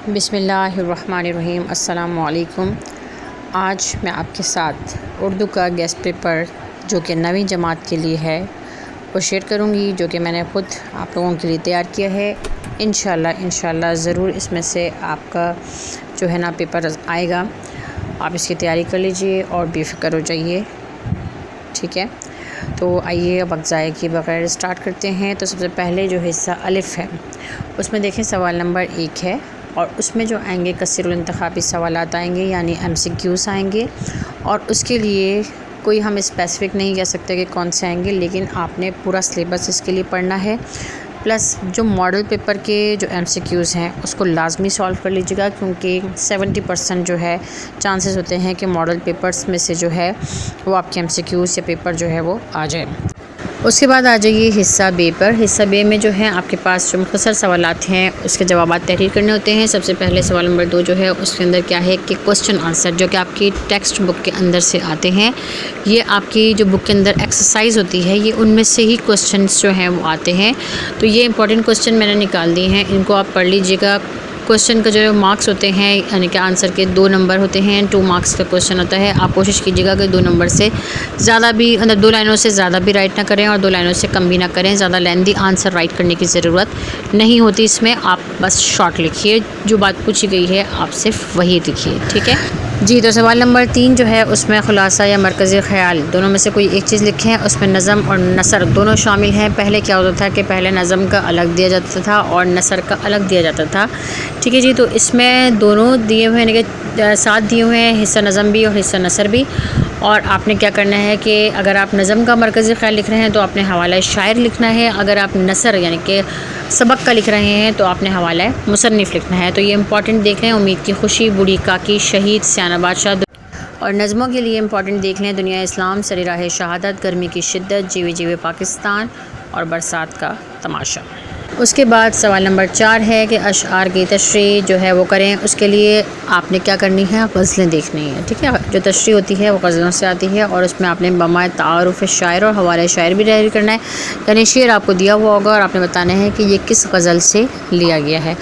बिस्मिल्लाहिर्रहमानिर्रहीम। अस्सलामुअलैकुम। आज मैं आपके साथ उर्दू का गेस्ट पेपर जो कि 9वीं जमात के लिए है वो शेयर करूँगी, जो कि मैंने ख़ुद आप लोगों के लिए तैयार किया है। इंशाल्लाह ज़रूर इसमें से आपका जो है ना पेपर आएगा। आप इसकी तैयारी कर लीजिए और बेफ़िक्र हो जाइए, ठीक है। तो आइए वक्त ज़ाया किए बगैर स्टार्ट करते हैं। तो सबसे पहले जो हिस्सा अलिफ़ है उसमें देखें सवाल नंबर 1 है और उसमें जो आएंगे कसीरुल इंतखाबी सवालात आएंगे, यानी MCQs आएंगे। और उसके लिए कोई हम स्पेसिफ़िक नहीं कह सकते कि कौन से आएंगे, लेकिन आपने पूरा सिलेबस इसके लिए पढ़ना है। प्लस जो मॉडल पेपर के जो MCQs हैं उसको लाजमी सॉल्व कर लीजिएगा, क्योंकि 70% जो है चांसेस होते हैं कि मॉडल पेपर्स में से जो है वो आपके MCQs या पेपर जो है वो आ जाए। उसके बाद आ जाइए हिस्सा बे पर। हिस्सा बे में जो है आपके पास जो मुख्तसर सवालात हैं उसके जवाब तहरीर करने होते हैं। सबसे पहले सवाल नंबर 2 जो है उसके अंदर क्या है कि क्वेश्चन आंसर जो कि आपकी टेक्स्ट बुक के अंदर से आते हैं। ये आपकी जो बुक के अंदर एक्सरसाइज होती है ये उनमें से ही क्वेश्चन जो हैं वो आते हैं। तो ये इंपॉर्टेंट क्वेश्चन मैंने निकाल दिए हैं, इनको आप पढ़ लीजिएगा। क्वेश्चन का जो मार्क्स होते हैं यानी कि आंसर के 2 नंबर होते हैं, 2 मार्क्स का क्वेश्चन होता है। आप कोशिश कीजिएगा कि 2 नंबर से ज़्यादा भी, मतलब 2 लाइनों से ज़्यादा भी राइट ना करें और 2 लाइनों से कम भी ना करें। ज़्यादा लेंथी आंसर राइट करने की ज़रूरत नहीं होती इसमें। आप बस शॉर्ट लिखिए, जो बात पूछी गई है आप सिर्फ वही लिखिए, ठीक है जी। तो सवाल नंबर 3 जो है उसमें खुलासा या मरकज़ी ख़याल दोनों में से कोई एक चीज़ लिखें। उसमें नज़म और नसर दोनों शामिल हैं। पहले क्या होता था कि पहले नज़म का अलग दिया जाता था और नसर का अलग दिया जाता था, ठीक है जी। तो इसमें दोनों दिए हुए हैं, साथ दिए हुए हैं, हिस्सा नज़म भी और हिस्सा नसर भी। और आपने क्या करना है कि अगर आप नज़म का मरकज़ी ख़याल लिख रहे हैं तो आपने हवाला शायर लिखना है। अगर आप नसर यानी कि सबक का लिख रहे हैं तो आपने हवाला मुसन्निफ़ लिखना है। तो ये इंपॉर्टेंट देख लें। उम्मीद की खुशी, बूढ़ी काकी, शहीद, सियाना बादशाह। और नज़मों के लिए इंपॉर्टेंट देख लें दुनिया इस्लाम, सरी राह शहादत, गर्मी की शिद्दत, जीवे जीवे पाकिस्तान और बरसात का तमाशा। उसके बाद सवाल नंबर 4 है कि अशआर की तशरीह जो है वो करें। उसके लिए आपने क्या करनी है, गज़लें देखनी है, ठीक है। जो तशरीह होती है वो गज़लों से आती है और उसमें आपने बमाए तारुफ़ शायर और हवाले शायर भी तहरीर करना है। यानी शेर आपको दिया हुआ होगा और आपने बताना है कि ये किस गज़ल से लिया गया है।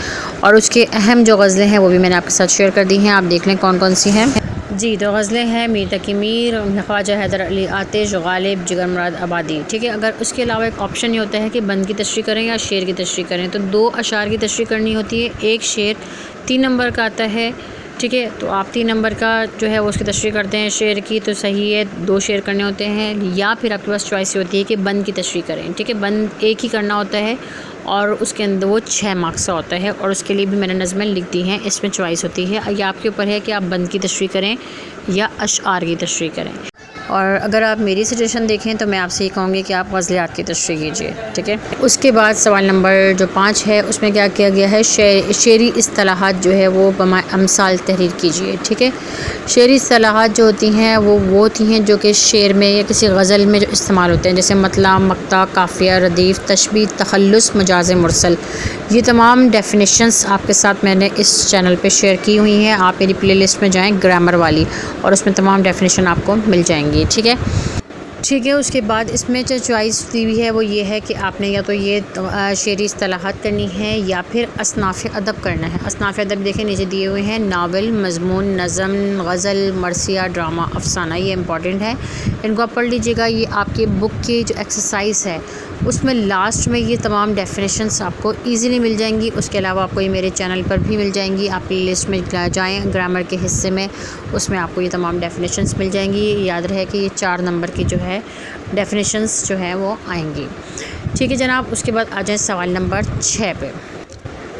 और उसके अहम जो गज़लें हैं वो भी मैंने आपके साथ शेयर कर दी हैं, आप देख लें कौन कौन सी हैं जी। तो गज़लें हैं मीर तकी मीर, ख्वाजा हैदर अली आतिश, गालिब, जिगर मुराद आबादी, ठीक है। अगर उसके अलावा एक ऑप्शन ये होता है कि बंद की तशरीह करें या शेर की तशरीह करें, तो 2 अशार की तशरीह करनी होती है। एक शेर 3 नंबर का आता है, ठीक है। तो आप 3 नंबर का जो है वो उसकी तशरीह करते हैं शेर की, तो सही है 2 शेर करने होते हैं। या फिर आपके पास चॉइस होती है कि बंद की तशरीह करें, ठीक है। बंद एक ही करना होता है और उसके अंदर वो 6 मार्क्स का होता है और उसके लिए भी मैंने नज़में लिख दी हैं। इसमें चॉइस होती है, या आपके ऊपर है कि आप बंद की तशरीह करें या अशआर की तशरीह करें। और अगर आप मेरी सजेशन देखें तो मैं आपसे ये कहूँगी कि आप गज़लियात की तशरीह कीजिए, ठीक है। उसके बाद सवाल नंबर जो 5 है उसमें क्या किया गया है, शेरी इस्तिलाहात जो है वो बमाए अमसाल तहरीर कीजिए, ठीक है। शेरी इस्तिलाहात जो होती हैं वो होती हैं जो कि शेर में या किसी गज़ल में जो इस्तेमाल होते हैं, जैसे मतला, मक्ता, काफ़िया, रदीफ़, तशबीह, तखल्लुस, मजाज़ मुरसल। ये तमाम डेफिनेशंस आपके साथ मैंने इस चैनल पे शेयर की हुई हैं। आप मेरी प्लेलिस्ट में जाएं ग्रामर वाली और उसमें तमाम डेफिनेशन आपको मिल जाएंगी, ठीक है। ठीक है। उसके बाद इसमें जो चॉइस दी हुई है वो ये है कि आपने या तो ये शेरी इस्तिलाहात करनी है या फिर असनाफ़ अदब करना है। असनाफ़ अदब देखें नीचे दिए हुए हैं, नावल, मज़मून, नज़म, गज़ल, मरसिया, ड्रामा, अफसाना। ये इंपॉर्टेंट है, इनको आप पढ़ लीजिएगा। ये आपके बुक की जो एक्सरसाइज है उसमें लास्ट में ये तमाम डेफिनेशंस आपको इजीली मिल जाएंगी। उसके अलावा आपको ये मेरे चैनल पर भी मिल जाएंगी। आप प्ले लिस्ट में जाएँ ग्रामर के हिस्से में, उसमें आपको ये तमाम डेफिनेशंस मिल जाएंगी। याद रहे कि ये 4 नंबर की जो है डेफिनेशंस जो है वो आएंगी, ठीक है जनाब। उसके बाद आ जाए सवाल नंबर 6 पे।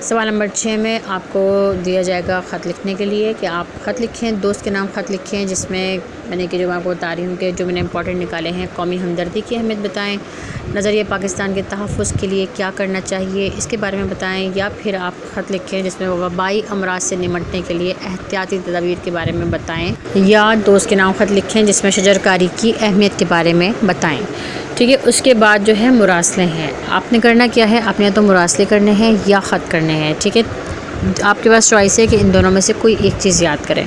सवाल नंबर 6 में आपको दिया जाएगा ख़त लिखने के लिए कि आप ख़त लिखें, दोस्त के नाम ख़त लिखें, जिसमें मैंने कि जो आपको बता रही हूँ कि जो मैंने इंपॉर्टेंट निकाले हैं। कौमी हमदर्दी की अहमियत बताएं, नज़रिए पाकिस्तान के तहफ़्फ़ुज़ के लिए क्या करना चाहिए इसके बारे में बताएं। या फिर आप ख़त लिखें जिसमें वबाई अमराज से निमटने के लिए एहतियाती तदाबीर के बारे में बताएं। या दोस्त के नाम ख़त लिखें जिसमें शजरकारी की अहमियत के बारे में बताएं, ठीक है। उसके बाद जो है मुरासले हैं। आपने करना क्या है, आपने तो मुरासले करने हैं या ख़त करने हैं, ठीक है। आपके पास चॉइस है कि इन दोनों में से कोई एक चीज़ याद करें,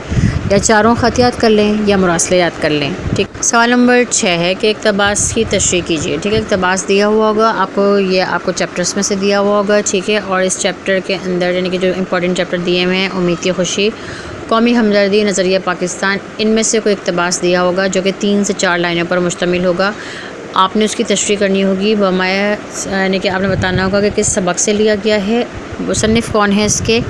या चारों ख़त याद कर लें या मुरासले याद कर लें। ठीक, सवाल नंबर 6 है कि इक़्तिबास की तशरीह कीजिए। ठीक है, इक़्तिबास दिया हुआ होगा आपको, ये आपको चैप्टर्स में से दिया हुआ होगा। ठीक है, और इस चैप्टर के अंदर यानी कि जो इंपॉर्टेंट चैप्टर दिए हुए हैं, उम्मीद की खुशी, कौमी हमदर्दी, नज़रिया पाकिस्तान, इनमें से कोई इक़्तिबास दिया होगा जो कि 3 से 4 लाइनों पर मुश्तमिल होगा। आपने उसकी तशरीह करनी होगी, बमाया यानी कि आपने बताना होगा कि किस सबक से लिया गया है, मुसन्निफ़ कौन है इसके।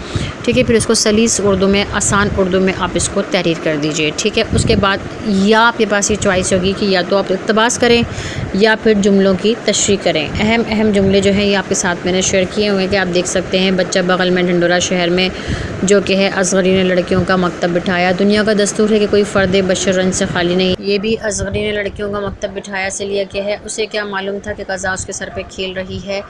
ठीक है, फिर उसको सलीस उर्दू में, आसान उर्दू में आप इसको तहरीर कर दीजिए। ठीक है, उसके बाद या आपके पास ये चॉइस होगी कि या तो आप इक़्तिबास करें या फिर जुमलों की तशरीह करें। अहम जुमले जो हैं ये आपके साथ मैंने शेयर किए हुए हैं कि आप देख सकते हैं। बच्चा बगल में ढंडोरा शहर में जो कि है, असगरी ने लड़कियों का मकतब बिठाया। दुनिया का दस्तूर है कि कोई फ़र्द बशर रंज से खाली नहीं। ये भी असगरी ने लड़कियों का मकतब बिठाया से लिया गया है। उसे क्या मालूम था कि क़ज़ा उसके सर पे खेल रही है।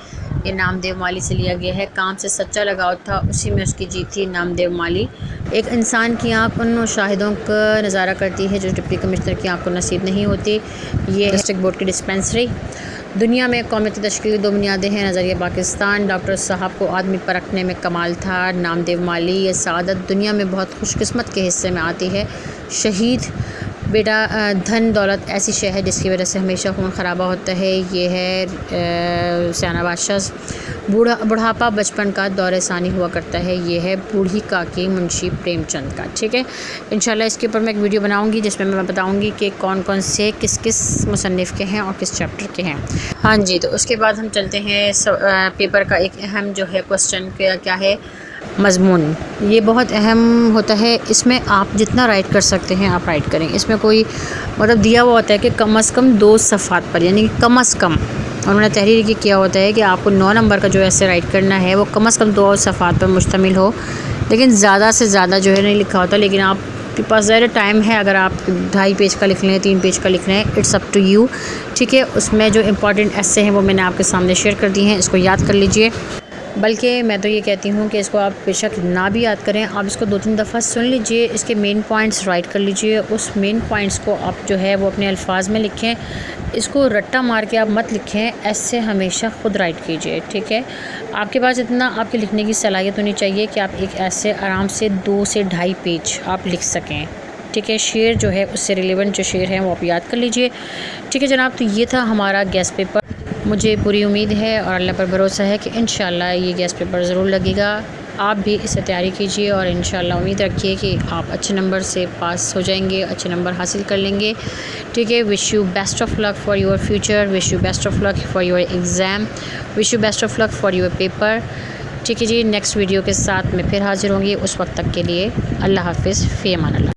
ये नामदेव माली से लिया गया है। काम से सच्चा लगाव था, उसी में उसकी जीत थी। नामदेव माली। एक इंसान की आँख उन मुशाहिदों का नज़ारा करती है जो डिप्टी कमिश्नर की आँख को नसीब नहीं होती। ये डिस्ट्रिक्ट बोर्ड की डिस्पेंसरी। दुनिया में कौमियती तश्कील की 2 बुनियादें हैं, नज़रिया पाकिस्तान। डॉक्टर साहब को आदमी परखने में कमाल था। नामदेव माली। ये सादत दुनिया में बहुत खुशकिस्मत के हिस्से में आती है। शहीद। बेटा, धन दौलत ऐसी शय है जिसकी वजह से हमेशा खून खराबा होता है। ये है सियाना बादशाह। बुढ़ापा बचपन का दौरे सानी हुआ करता है। ये है बूढ़ी काकी मुंशी प्रेमचंद का। ठीक है, इंशाल्लाह इसके ऊपर मैं एक वीडियो बनाऊंगी जिसमें मैं बताऊंगी कि कौन कौन से किस किस मुसन्निफ़ के हैं और किस चैप्टर के हैं। हाँ जी, तो उसके बाद हम चलते हैं पेपर का एक अहम जो है क्वेश्चन क्या है, मज़मून। ये बहुत अहम होता है। इसमें आप जितना राइट कर सकते हैं आप राइट करें। इसमें कोई मतलब दिया हुआ होता है कि कम अज़ कम 2 सफ़हात पर, यानी कम अज़ कम उन्होंने तहरीर किया होता है कि आपको 9 नंबर का जो ऐसे राइट करना है वो कम अज़ कम 2 सफ़हात पर मुश्तमिल हो, लेकिन ज़्यादा से ज़्यादा जो है नहीं लिखा होता। लेकिन आपके पास ज़्यादा टाइम है, अगर आप 2.5 पेज का लिख लें, 3 पेज का लिख लें, इट्स अप टू यू। ठीक है, उसमें जो इंपॉर्टेंट ऐसे हैं वो मैंने आपके सामने शेयर कर दी हैं, इसको याद कर लीजिए। बल्कि मैं तो ये कहती हूँ कि इसको आप बेशक ना भी याद करें, आप इसको 2-3 दफ़ा सुन लीजिए, इसके मेन पॉइंट्स राइट कर लीजिए। उस मेन पॉइंट्स को आप जो है वो अपने अल्फाज में लिखें। इसको रट्टा मार के आप मत लिखें, ऐसे हमेशा ख़ुद राइट कीजिए। ठीक है, आपके पास इतना आपके लिखने की सलाहियत होनी चाहिए कि आप एक ऐसे आराम से 2 से 2.5 पेज आप लिख सकें। ठीक है, शेर जो है उससे रिलेवेंट जो शेर हैं वो आप याद कर लीजिए। ठीक है जनाब, तो ये था हमारा गेस्ट पेपर। मुझे पूरी उम्मीद है और अल्लाह पर भरोसा है कि इंशाल्लाह ये गेस्ट पेपर ज़रूर लगेगा। आप भी इससे तैयारी कीजिए और इंशाल्लाह उम्मीद रखिए कि आप अच्छे नंबर से पास हो जाएंगे, अच्छे नंबर हासिल कर लेंगे। ठीक है, wish you best of luck for your future, wish you best of luck for your exam, wish you best of luck for your paper. ठीक है जी, नेक्स्ट वीडियो के साथ मैं फिर हाज़िर होंगी। उस वक्त तक के लिए अल्लाह हाफ़िज़, फ़ी अमान अल्लाह।